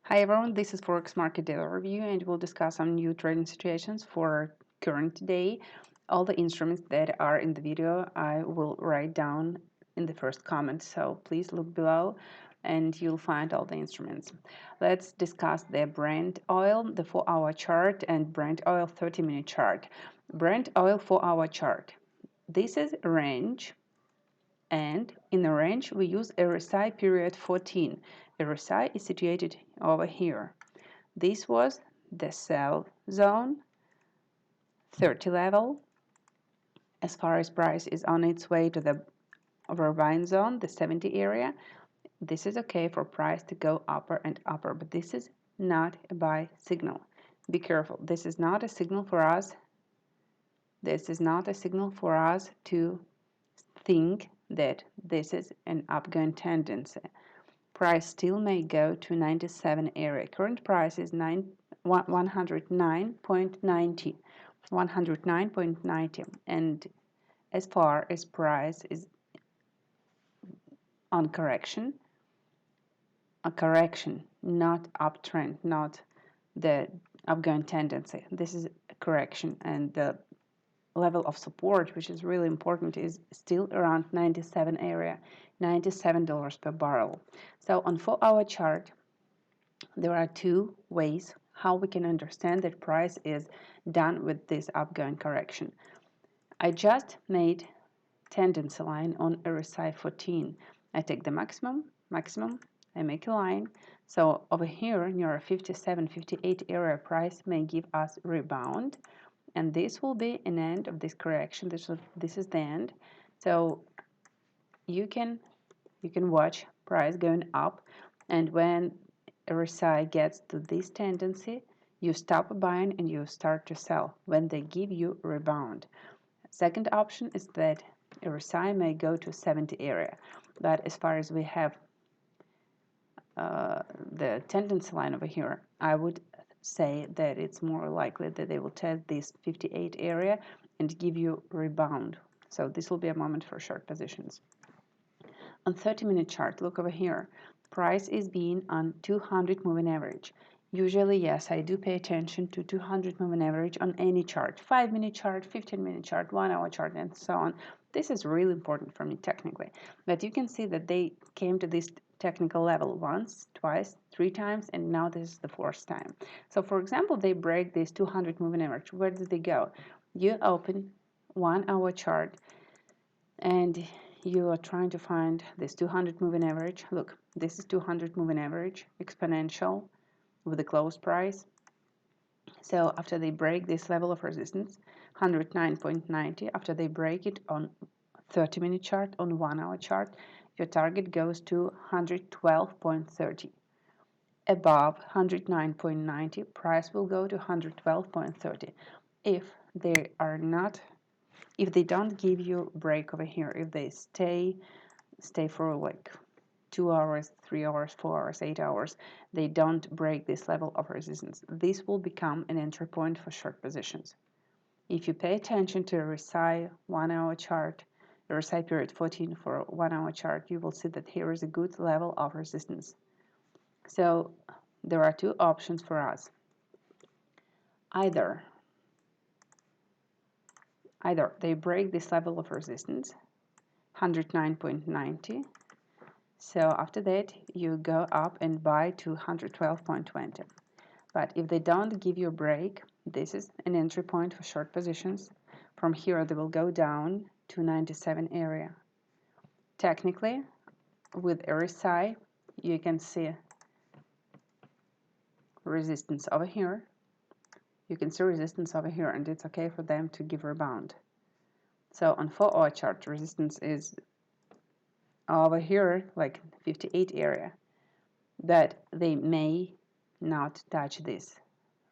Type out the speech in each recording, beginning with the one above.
Hi everyone, this is Forex Market Daily Review and we'll discuss some new trading situations for current day. All the instruments that are in the video I will write down in the first comment, so please look below and you'll find all the instruments. Let's discuss the Brent oil, the 4-hour chart, and Brent oil 30-minute chart. Brent oil 4-hour chart. This is a range, and in the range we use RSI period 14. RSI is situated over here. This was the sell zone, 30 level. As far as price is on its way to the overbuying zone, the 70 area, this is okay for price to go upper and upper, but this is not a buy signal. Be careful. This is not a signal for us. This is not a signal for us to think that this is an upgoing tendency. Price still may go to 97 area. Current price is 109.90. 109.90, and as far as price is on correction, a correction, not uptrend, not the upgoing tendency. This is a correction, and the level of support, which is really important, is still around 97 area, $97 per barrel. So on 4-hour chart, there are two ways how we can understand that price is done with this upgoing correction. I just made tendency line on RSI 14. I take the maximum, I make a line. So over here near 57, 58 area, price may give us rebound, and this will be an end of this correction. This is the end. So you can watch price going up, and when RSI gets to this tendency, you stop buying and you start to sell when they give you rebound. Second option is that RSI may go to 70 area, but as far as we have the tendency line over here, I would say that it's more likely that they will test this 58 area and give you rebound. So this will be a moment for short positions. On 30-minute chart, look over here. Price is being on 200 moving average. Usually, yes, I do pay attention to 200 moving average on any chart. 5-minute chart, 15-minute chart, 1-hour chart, and so on. This is really important for me technically. But you can see that they came to this technical level once, twice, 3 times, and now this is the 4th time. So for example, they break this 200 moving average. Where did they go? You open 1-hour chart and you are trying to find this 200 moving average. Look, this is 200 moving average, exponential with the close price. So after they break this level of resistance, 109.90, after they break it on 30-minute chart, on 1-hour chart, your target goes to 112.30. Above 109.90, price will go to 112.30. If they are not, if they don't give you break over here, if they stay for like 2 hours, 3 hours, 4 hours, 8 hours, they don't break this level of resistance, this will become an entry point for short positions. If you pay attention to RSI 1-hour chart, RSI period 14 for 1-hour chart, you will see that here is a good level of resistance. So there are two options for us. Either they break this level of resistance, 109.90. So after that, you go up and buy to 112.20. But if they don't give you a break, this is an entry point for short positions. From here, they will go down to 97 area. Technically, with RSI, you can see resistance over here. You can see resistance over here, and it's okay for them to give rebound. So on 4-hour chart, resistance is over here, like 58 area, but they may not touch this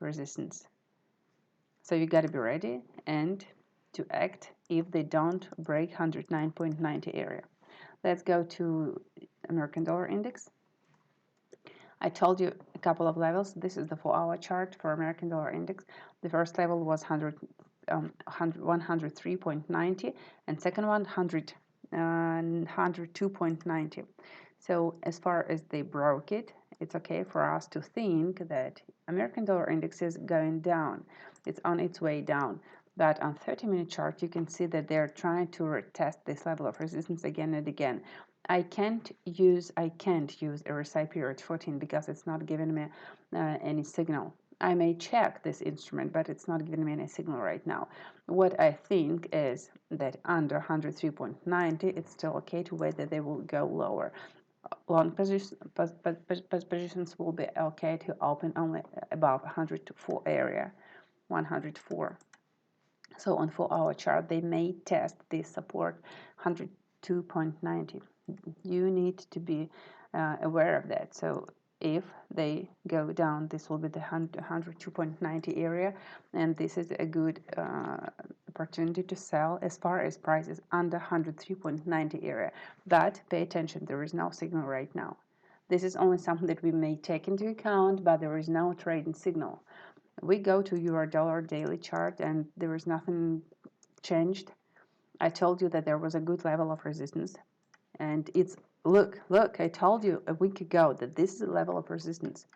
resistance. So you got to be ready and to act if they don't break 109.90 area. Let's go to American dollar index. I told you a couple of levels. This is the 4-hour chart for American dollar index. The first level was 103.90, and second one 102.90. So as far as they broke it It's okay for us to think that American dollar index is going down. It's on its way down. But on 30-minute chart, you can see that they're trying to retest this level of resistance again and again. I can't use RSI period 14 because it's not giving me any signal. I may check this instrument, but it's not giving me any signal right now. What I think is that under 103.90, it's still okay to wait that they will go lower. Long positions will be okay to open only above 104 area, 104. So on 4-hour chart, they may test this support 102.90. You need to be aware of that. So if they go down, this will be the 102.90 area, and this is a good opportunity to sell as far as price is under 103.90 area. But pay attention, there is no signal right now. This is only something that we may take into account, but there is no trading signal. We go to EUR/dollar daily chart and there is nothing changed. I told you that there was a good level of resistance, and it's look, I told you a week ago that this is a level of resistance.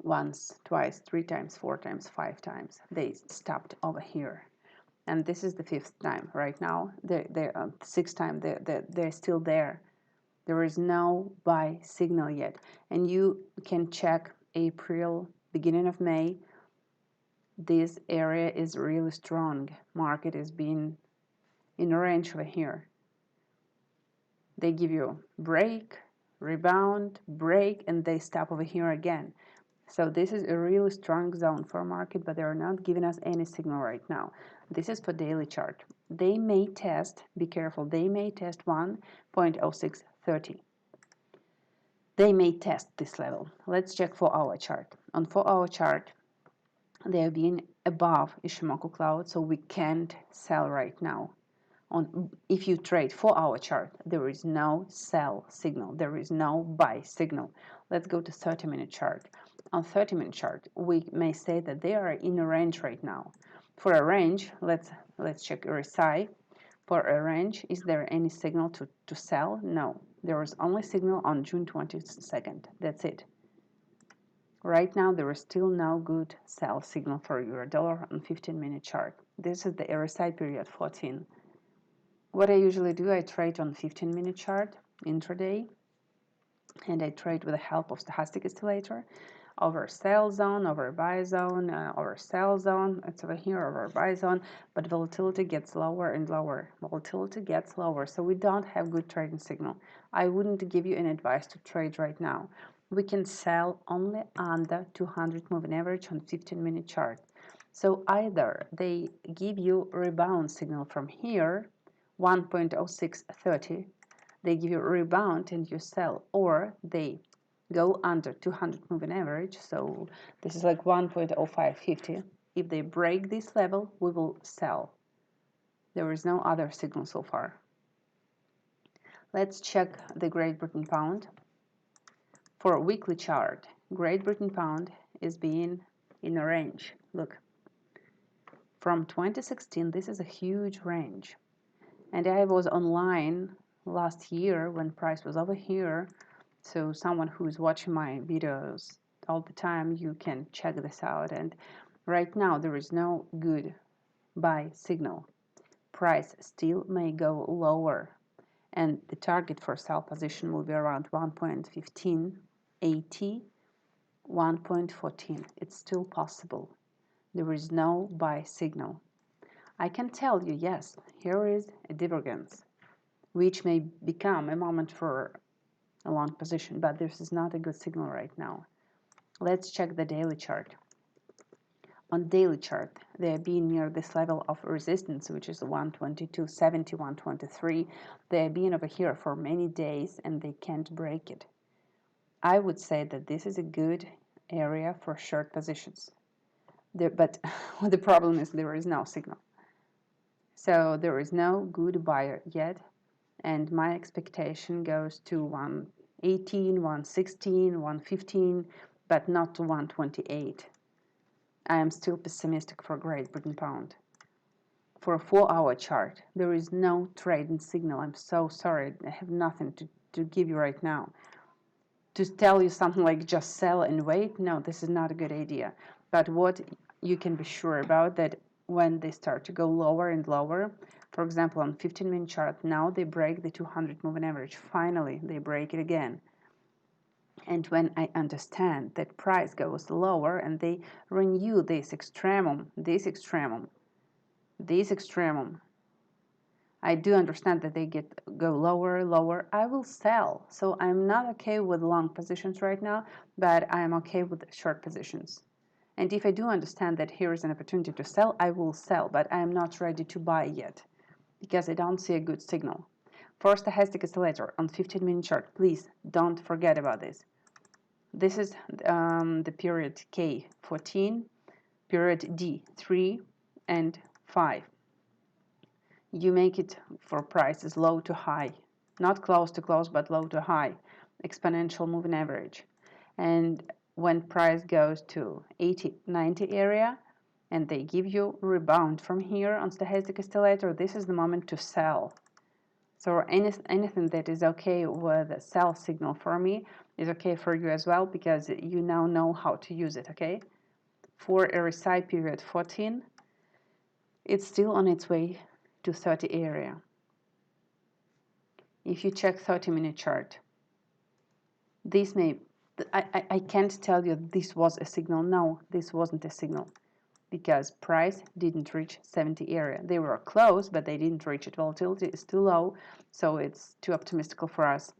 Once, twice, 3 times, 4 times, 5 times they stopped over here, and this is the 5th time. Right now they're 6th time they're still there. There is no buy signal yet, and you can check April, beginning of May. This area is really strong. Market is being in a range over here. They give you break, rebound, break, and they stop over here again. So this is a really strong zone for market, but they're not giving us any signal right now. This is for daily chart. They may test, be careful, they may test 1.0630. They may test this level. Let's check 4-hour chart. On 4-hour chart, they are being above Ishimoku cloud, so we can't sell right now. If you trade 4-hour chart, there is no sell signal, there is no buy signal. Let's go to 30-minute chart. On 30-minute chart, we may say that they are in a range right now. For a range, let's check RSI. For a range, is there any signal to sell? No, there is only signal on June 22nd. That's it. Right now, there is still no good sell signal for EUR/dollar on 15-minute chart. This is the RSI period 14. What I usually do, I trade on 15-minute chart intraday, and I trade with the help of stochastic oscillator over sell zone, over buy zone, over sell zone. It's over here over buy zone, but volatility gets lower and lower. Volatility gets lower, so we don't have good trading signal. I wouldn't give you any advice to trade right now. We can sell only under 200 moving average on 15-minute chart. So either they give you a rebound signal from here, 1.0630, they give you a rebound and you sell, or they go under 200 moving average, so this is like 1.0550. If they break this level, we will sell. There is no other signal so far. Let's check the Great Britain pound. For a weekly chart, Great Britain pound is being in a range. Look, from 2016, this is a huge range. And I was online last year when price was over here. So someone who's watching my videos all the time, you can check this out. And right now there is no good buy signal. Price still may go lower. And the target for sell position will be around 1.1580, 1.14. It's still possible. There is no buy signal. I can tell you, yes, here is a divergence, which may become a moment for a long position, but this is not a good signal right now. Let's check the daily chart. On daily chart, they are being near this level of resistance, which is 122.70, 123. They are being over here for many days and they can't break it. I would say that this is a good area for short positions. But the problem is there is no signal. So there is no good buyer yet, and my expectation goes to 118, 116, 115, but not to 128. I am still pessimistic for Great Britain pound. For a 4-hour chart, there is no trading signal. I'm so sorry. I have nothing to give you right now. to tell you something like just sell and wait. No, this is not a good idea. But what you can be sure about that when they start to go lower and lower, for example, on 15-minute chart, now they break the 200 moving average. Finally, they break it again. And when I understand that price goes lower and they renew this extremum, I do understand that they go lower, lower. I will sell. So I'm not okay with long positions right now, but I am okay with short positions. And if I do understand that here is an opportunity to sell, I will sell, but I am not ready to buy yet because I don't see a good signal. For stochastic oscillator on 15-minute chart, please don't forget about this. This is the period K, 14, period D, 3 and 5. You make it for prices low to high, not close to close, but low to high, exponential moving average. And when price goes to 80, 90 area, and they give you rebound from here on stochastic oscillator, this is the moment to sell. So anything that is okay with a sell signal for me is okay for you as well, because you now know how to use it, okay? For RSI period 14, it's still on its way to 30 area. If you check 30-minute chart, this may, I can't tell you this was a signal. No, this wasn't a signal because price didn't reach 70 area. They were close, but they didn't reach it. Volatility is too low, so it's too optimistic for us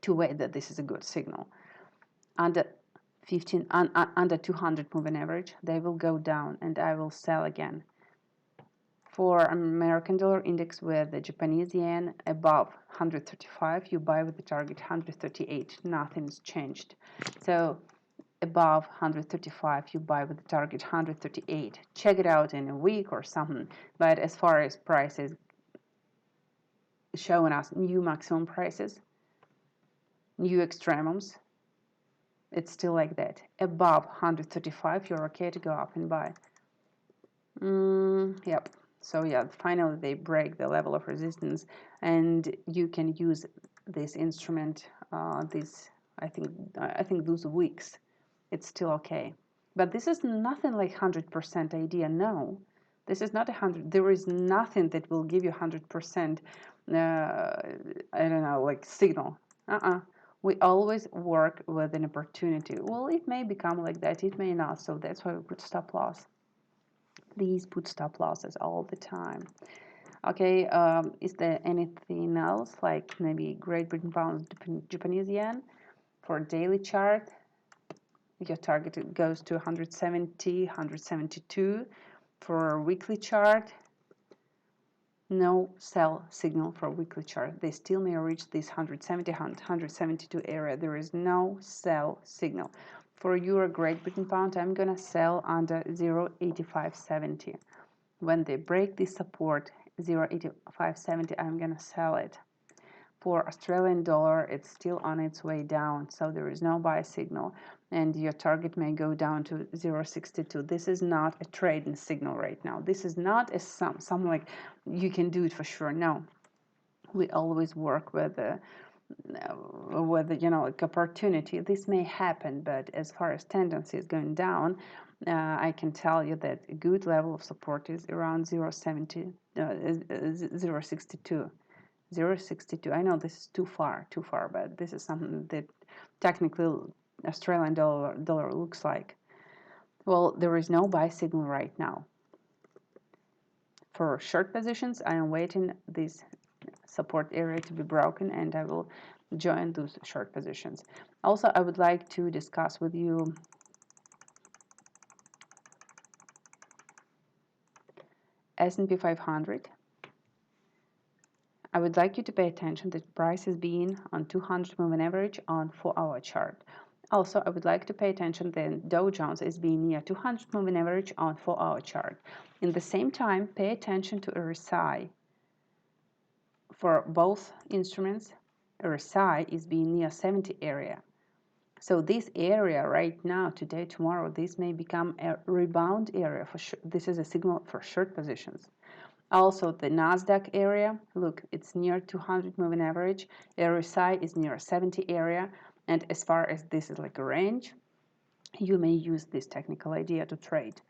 to wait that this is a good signal. Under 15, under 200 moving average, they will go down and I will sell again. For American dollar index with the Japanese yen above 135, you buy with the target 138. Nothing's changed. So above 135, you buy with the target 138. Check it out in a week or something. But as far as prices showing us new maximum prices, new extremums, it's still like that. Above 135, you're okay to go up and buy. Yep. So yeah, finally they break the level of resistance, and you can use this instrument. I think those weeks, it's still okay. But this is nothing like 100% idea. No, this is not 100. There is nothing that will give you 100%. I don't know, like signal. We always work with an opportunity. Well, it may become like that. It may not. So that's why we put stop loss. Please put stop losses all the time. Okay, is there anything else like maybe Great Britain pound, Japanese yen? For daily chart, your target goes to 170, 172. For weekly chart, no sell signal for weekly chart. They still may reach this 170, 172 area. There is no sell signal. For Euro, Great Britain pound, I'm gonna sell under 0.8570. When they break this support 0.8570, I'm gonna sell it. For Australian dollar, it's still on its way down, so there is no buy signal, and your target may go down to 0.62. This is not a trading signal right now. This is not a something like you can do it for sure. No, we always work with like opportunity. This may happen, but as far as tendency is going down, I can tell you that a good level of support is around 0.62. 0.62. I know this is too far, but this is something that technically Australian dollar looks like. Well, there is no buy signal right now. For short positions, I am waiting this support area to be broken, and I will join those short positions. Also, I would like to discuss with you S&P 500. I would like you to pay attention that price is being on 200 moving average on 4-hour chart. Also, I would like to pay attention that Dow Jones is being near 200 moving average on 4-hour chart. In the same time, pay attention to RSI. For both instruments, RSI is being near 70 area. So this area right now, today, tomorrow, this may become a rebound area for sure. This is a signal for short positions. Also, the Nasdaq area, look, it's near 200 moving average. RSI is near 70 area. And as far as this is like a range, you may use this technical idea to trade.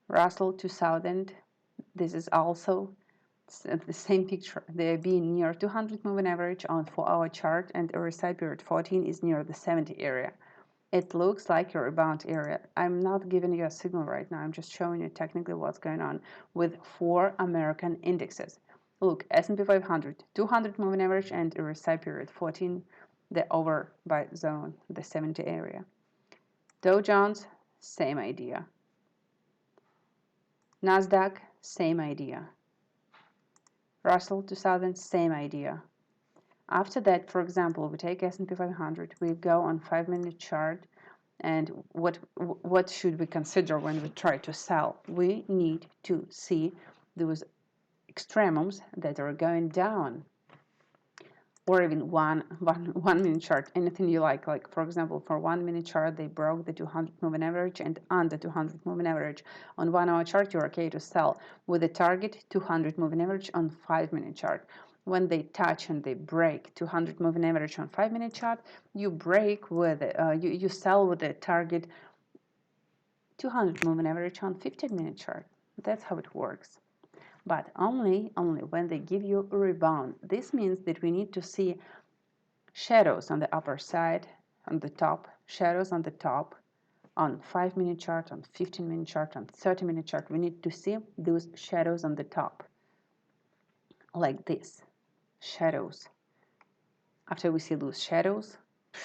Russell 2000, this is also the same picture. They're being near 200 moving average on 4-hour chart, and RSI period 14 is near the 70 area. It looks like a rebound area. I'm not giving you a signal right now. I'm just showing you technically what's going on with 4 American indexes. Look, S&P 500, 200 moving average and RSI period 14, the overbought zone, the 70 area. Dow Jones, same idea. Nasdaq, same idea. Russell 2000, same idea. After that, for example, we take S&P 500, we go on 5-minute chart, and what should we consider when we try to sell? We need to see those extremums that are going down, or even one minute chart, anything you like for example, for 1 minute chart they broke the 200 moving average and under 200 moving average. On 1-hour chart you're okay to sell with a target 200 moving average on 5-minute chart. When they touch and they break 200 moving average on 5-minute chart, you break with you sell with a target 200 moving average on 15-minute chart. That's how it works. But only when they give you a rebound. This means that we need to see shadows on the upper side, on the top, shadows on the top, on 5-minute chart, on 15-minute chart, on 30-minute chart. We need to see those shadows on the top, like this, shadows. After we see those shadows,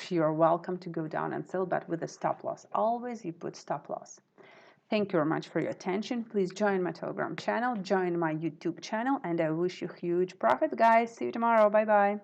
you're welcome to go down and sell, but with a stop loss. Always you put stop loss. Thank you very much for your attention. Please join my Telegram channel, join my YouTube channel, and I wish you huge profit, guys. See you tomorrow. Bye-bye.